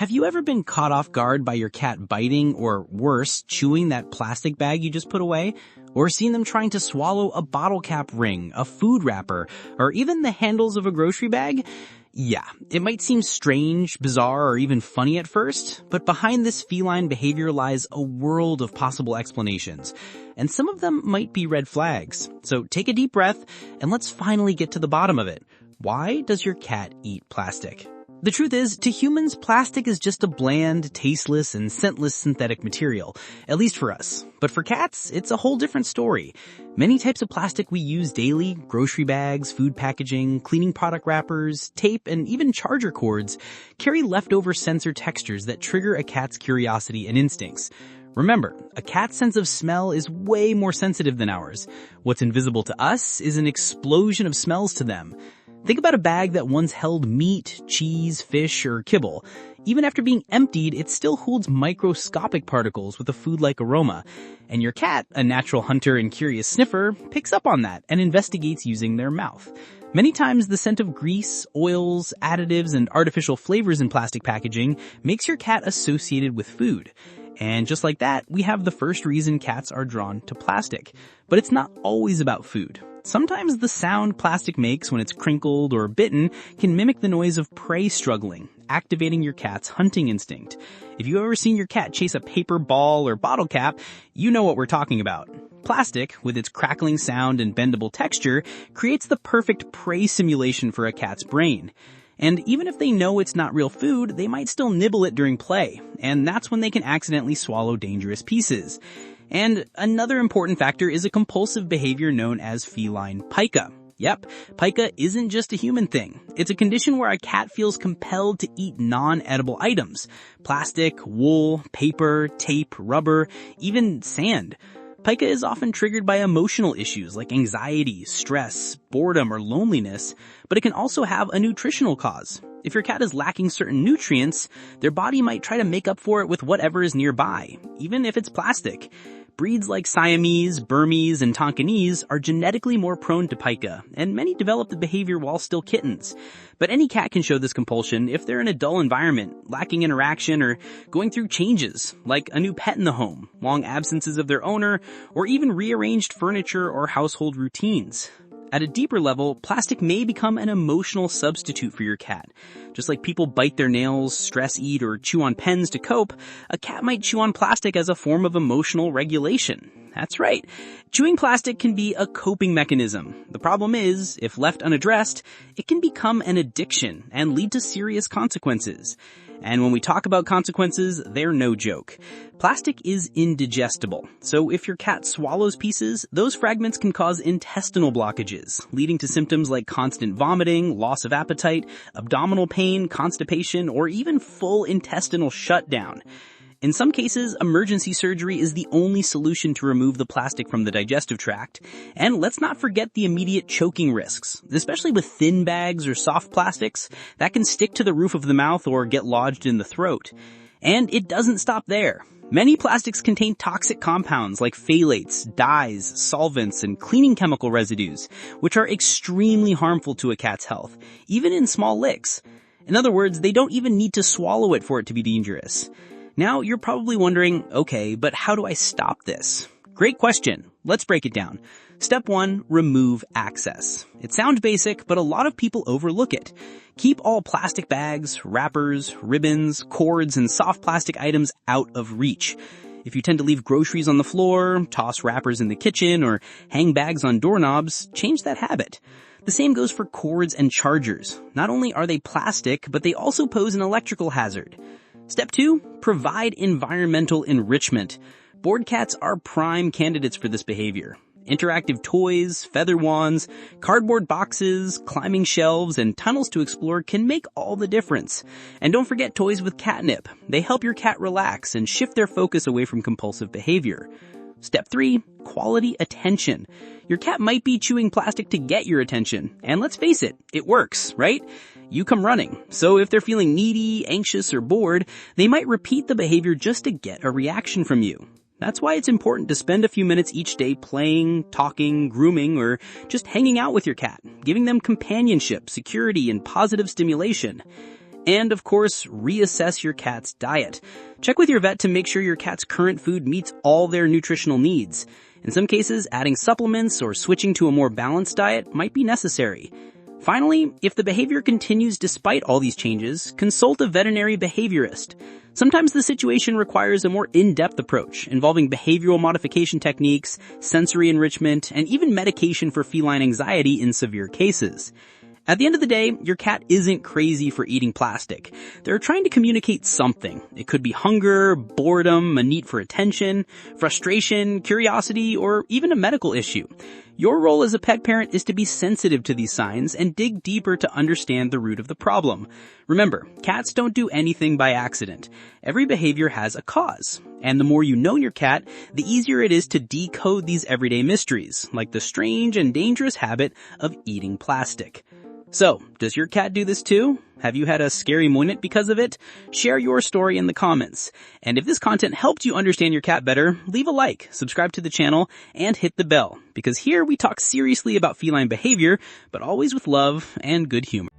Have you ever been caught off guard by your cat biting or worse, chewing that plastic bag you just put away? Or seen them trying to swallow a bottle cap ring, a food wrapper, or even the handles of a grocery bag? Yeah, it might seem strange, bizarre, or even funny at first, but behind this feline behavior lies a world of possible explanations. And some of them might be red flags. So take a deep breath and let's finally get to the bottom of it. Why does your cat eat plastic? The truth is, to humans, plastic is just a bland, tasteless, and scentless synthetic material, at least for us. But for cats, it's a whole different story. Many types of plastic we use daily, grocery bags, food packaging, cleaning product wrappers, tape, and even charger cords, carry leftover sensor textures that trigger a cat's curiosity and instincts. Remember, a cat's sense of smell is way more sensitive than ours. What's invisible to us is an explosion of smells to them. Think about a bag that once held meat, cheese, fish, or kibble. Even after being emptied, it still holds microscopic particles with a food-like aroma. And your cat, a natural hunter and curious sniffer, picks up on that and investigates using their mouth. Many times the scent of grease, oils, additives, and artificial flavors in plastic packaging makes your cat associated with food. And just like that, we have the first reason cats are drawn to plastic. But it's not always about food. Sometimes the sound plastic makes when it's crinkled or bitten can mimic the noise of prey struggling, activating your cat's hunting instinct. If you've ever seen your cat chase a paper ball or bottle cap, you know what we're talking about. Plastic, with its crackling sound and bendable texture, creates the perfect prey simulation for a cat's brain. And even if they know it's not real food, they might still nibble it during play, and that's when they can accidentally swallow dangerous pieces. And another important factor is a compulsive behavior known as feline pica. Yep, pica isn't just a human thing. It's a condition where a cat feels compelled to eat non-edible items. Plastic, wool, paper, tape, rubber, even sand. Pica is often triggered by emotional issues like anxiety, stress, boredom, or loneliness, but it can also have a nutritional cause. If your cat is lacking certain nutrients, their body might try to make up for it with whatever is nearby, even if it's plastic. Breeds like Siamese, Burmese, and Tonkinese are genetically more prone to pica, and many develop the behavior while still kittens. But any cat can show this compulsion if they're in a dull environment, lacking interaction, or going through changes, like a new pet in the home, long absences of their owner, or even rearranged furniture or household routines. At a deeper level, plastic may become an emotional substitute for your cat. Just like people bite their nails, stress eat, or chew on pens to cope, a cat might chew on plastic as a form of emotional regulation. That's right. Chewing plastic can be a coping mechanism. The problem is, if left unaddressed, it can become an addiction and lead to serious consequences. And when we talk about consequences, they're no joke. Plastic is indigestible, so if your cat swallows pieces, those fragments can cause intestinal blockages, leading to symptoms like constant vomiting, loss of appetite, abdominal pain, constipation, or even full intestinal shutdown. In some cases, emergency surgery is the only solution to remove the plastic from the digestive tract. And let's not forget the immediate choking risks, especially with thin bags or soft plastics that can stick to the roof of the mouth or get lodged in the throat. And it doesn't stop there. Many plastics contain toxic compounds like phthalates, dyes, solvents, and cleaning chemical residues, which are extremely harmful to a cat's health, even in small licks. In other words, they don't even need to swallow it for it to be dangerous. Now, you're probably wondering, okay, but how do I stop this? Great question. Let's break it down. Step 1, remove access. It sounds basic, but a lot of people overlook it. Keep all plastic bags, wrappers, ribbons, cords, and soft plastic items out of reach. If you tend to leave groceries on the floor, toss wrappers in the kitchen, or hang bags on doorknobs, change that habit. The same goes for cords and chargers. Not only are they plastic, but they also pose an electrical hazard. Step 2, provide environmental enrichment. Bored cats are prime candidates for this behavior. Interactive toys, feather wands, cardboard boxes, climbing shelves, and tunnels to explore can make all the difference. And don't forget toys with catnip. They help your cat relax and shift their focus away from compulsive behavior. Step 3, quality attention. Your cat might be chewing plastic to get your attention. And let's face it, it works, right? You come running. So if they're feeling needy, anxious, or bored, they might repeat the behavior just to get a reaction from you. That's why it's important to spend a few minutes each day playing, talking, grooming, or just hanging out with your cat, giving them companionship, security, and positive stimulation. And of course, reassess your cat's diet. Check with your vet to make sure your cat's current food meets all their nutritional needs. In some cases, adding supplements or switching to a more balanced diet might be necessary. Finally, if the behavior continues despite all these changes, consult a veterinary behaviorist. Sometimes the situation requires a more in-depth approach, involving behavioral modification techniques, sensory enrichment, and even medication for feline anxiety in severe cases. At the end of the day, your cat isn't crazy for eating plastic. They're trying to communicate something. It could be hunger, boredom, a need for attention, frustration, curiosity, or even a medical issue. Your role as a pet parent is to be sensitive to these signs and dig deeper to understand the root of the problem. Remember, cats don't do anything by accident. Every behavior has a cause. And the more you know your cat, the easier it is to decode these everyday mysteries, like the strange and dangerous habit of eating plastic. So, does your cat do this too? Have you had a scary moment because of it? Share your story in the comments. And if this content helped you understand your cat better, leave a like, subscribe to the channel, and hit the bell. Because here we talk seriously about feline behavior, but always with love and good humor.